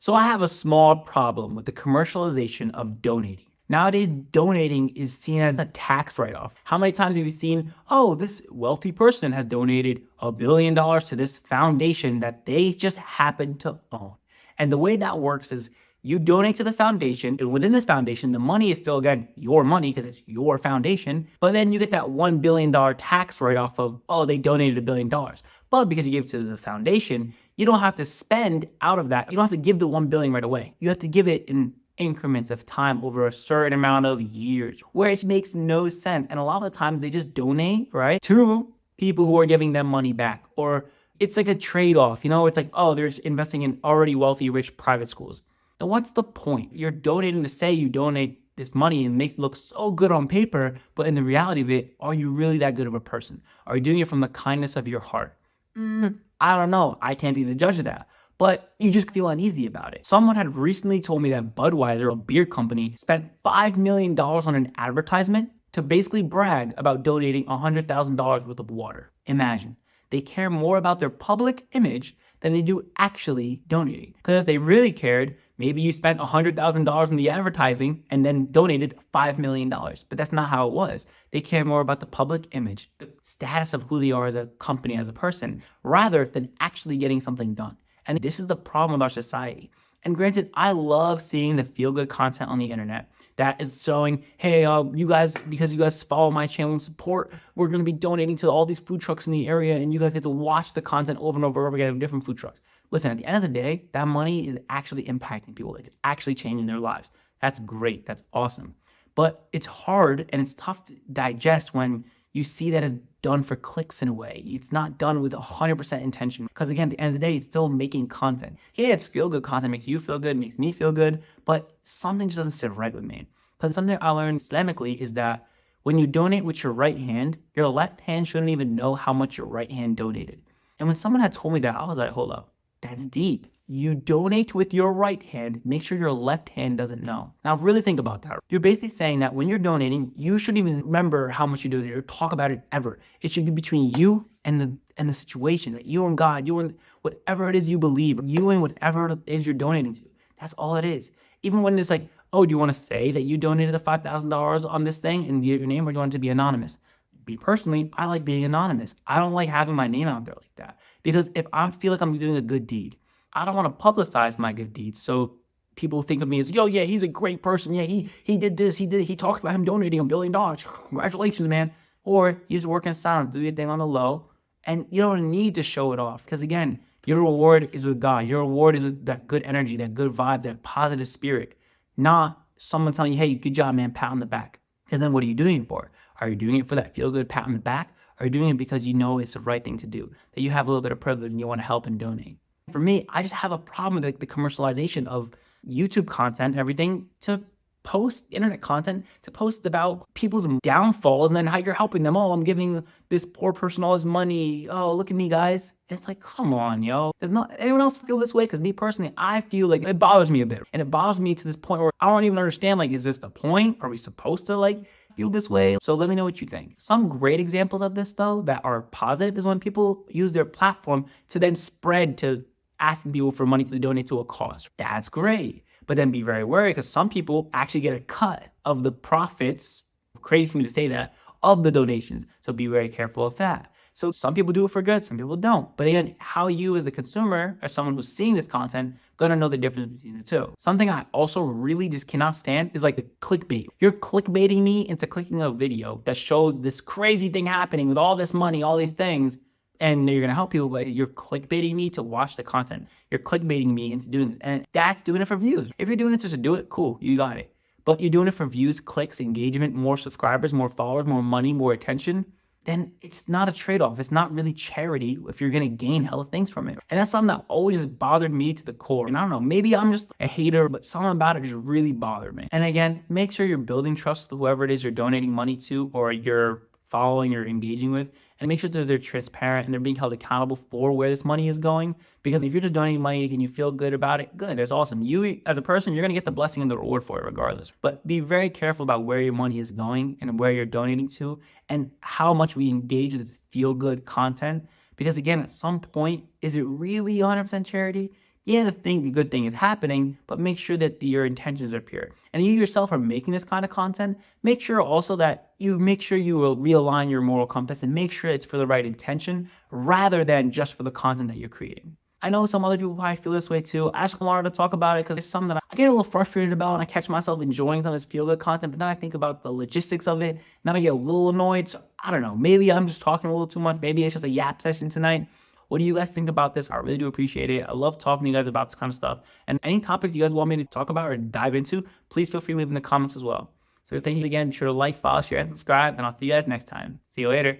So I have a small problem with the commercialization of donating. Nowadays, donating is seen as a tax write-off. How many times have you seen, oh, this wealthy person has donated $1 billion to this foundation that they just happen to own? And the way that works is you donate to this foundation, and within this foundation, the money is still, again, your money because it's your foundation, but then you get that $1 billion tax write-off of, oh, they donated $1 billion. But because you give it to the foundation, you don't have to spend out of that. You don't have to give the $1 billion right away. You have to give it in increments of time over a certain amount of years, where it makes no sense. And a lot of the times they just donate, right, to people who are giving them money back. Or it's like a trade-off, it's like, oh, they're investing in already wealthy, rich private schools. Now, what's the point? You're donating to say you donate this money and it makes it look so good on paper, but in the reality of it, are you really that good of a person? Are you doing it from the kindness of your heart? I don't know. I can't be the judge of that. But you just feel uneasy about it. Someone had recently told me that Budweiser, a beer company, spent $5 million on an advertisement to basically brag about donating $100,000 worth of water. Imagine. They care more about their public image than they do actually donating. Because if they really cared, maybe you spent $100,000 in the advertising and then donated $5 million. But that's not how it was. They care more about the public image, the status of who they are as a company, as a person, rather than actually getting something done. And this is the problem with our society. And granted, I love seeing the feel-good content on the internet that is showing, hey, you guys, because you guys follow my channel and support, we're going to be donating to all these food trucks in the area, and you guys get to watch the content over and over and over again of different food trucks. Listen, at the end of the day, that money is actually impacting people. It's actually changing their lives. That's great. That's awesome. But it's hard and it's tough to digest when you see that it's done for clicks in a way. It's not done with 100% intention. Because again, at the end of the day, it's still making content. Yeah, it's feel-good content, makes you feel good, makes me feel good, but something just doesn't sit right with me. Because something I learned Islamically is that when you donate with your right hand, your left hand shouldn't even know how much your right hand donated. And when someone had told me that, I was like, hold up, that's deep. You donate with your right hand, make sure your left hand doesn't know. Now really think about that. You're basically saying that when you're donating, you shouldn't even remember how much you donated or talk about it ever. It should be between you and the situation, like you and God, you and whatever it is you believe, you and whatever it is you're donating to. That's all it is. Even when it's like, oh, do you want to say that you donated the $5,000 on this thing and give your name, or do you want it to be anonymous? Me personally, I like being anonymous. I don't like having my name out there like that. Because if I feel like I'm doing a good deed, I don't want to publicize my good deeds so people think of me as, yo, yeah, he's a great person. Yeah, he did this, he talks about him donating $1 billion. Congratulations, man. Or you just work in silence, do your thing on the low, and you don't need to show it off. Because again, your reward is with God. Your reward is with that good energy, that good vibe, that positive spirit. Not someone telling you, hey, good job, man, pat on the back. Because then what are you doing it for? Are you doing it for that feel-good pat on the back? Or are you doing it because you know it's the right thing to do? That you have a little bit of privilege and you want to help and donate? For me, I just have a problem with the commercialization of YouTube content and everything to post internet content, to post about people's downfalls and then how you're helping them. Oh, I'm giving this poor person all this money. Oh, look at me, guys. And it's like, come on, yo. Does not anyone else feel this way? Because me personally, I feel like it bothers me a bit. And it bothers me to this point where I don't even understand, like, is this the point? Are we supposed to, like, feel this way? So let me know what you think. Some great examples of this, though, that are positive is when people use their platform to then spread to asking people for money to donate to a cause. That's great. But then be very wary because some people actually get a cut of the profits, crazy for me to say that, of the donations. So be very careful of that. So some people do it for good, some people don't. But again, how you as the consumer or someone who's seeing this content gonna know the difference between the two. Something I also really just cannot stand is like the clickbait. You're clickbaiting me into clicking a video that shows this crazy thing happening with all this money, all these things, and you're going to help people, but you're clickbaiting me to watch the content. You're clickbaiting me into doing it. And that's doing it for views. If you're doing it just to do it, cool, you got it. But you're doing it for views, clicks, engagement, more subscribers, more followers, more money, more attention, then it's not a trade-off. It's not really charity if you're going to gain hella things from it. And that's something that always just bothered me to the core. And I don't know, maybe I'm just a hater, but something about it just really bothered me. And again, make sure you're building trust with whoever it is you're donating money to or you're following or engaging with, and make sure that they're transparent and they're being held accountable for where this money is going. Because if you're just donating money and you feel good about it, good, that's awesome. You as a person, you're gonna get the blessing and the reward for it regardless. But be very careful about where your money is going and where you're donating to and how much we engage with this feel-good content. Because again, at some point, is it really 100% charity? yeah, the good thing is happening, but make sure that your intentions are pure. And you yourself are making this kind of content, make sure also that you will realign your moral compass and make sure it's for the right intention rather than just for the content that you're creating. I know some other people probably feel this way too. I just wanted to talk about it because it's something that I get a little frustrated about and I catch myself enjoying some of this feel-good content, but then I think about the logistics of it, and then I get a little annoyed. So I don't know, maybe I'm just talking a little too much. Maybe it's just a yap session tonight. What do you guys think about this? I really do appreciate it. I love talking to you guys about this kind of stuff. And any topics you guys want me to talk about or dive into, please feel free to leave in the comments as well. So thank you again. Be sure to like, follow, share, and subscribe, and I'll see you guys next time. See you later.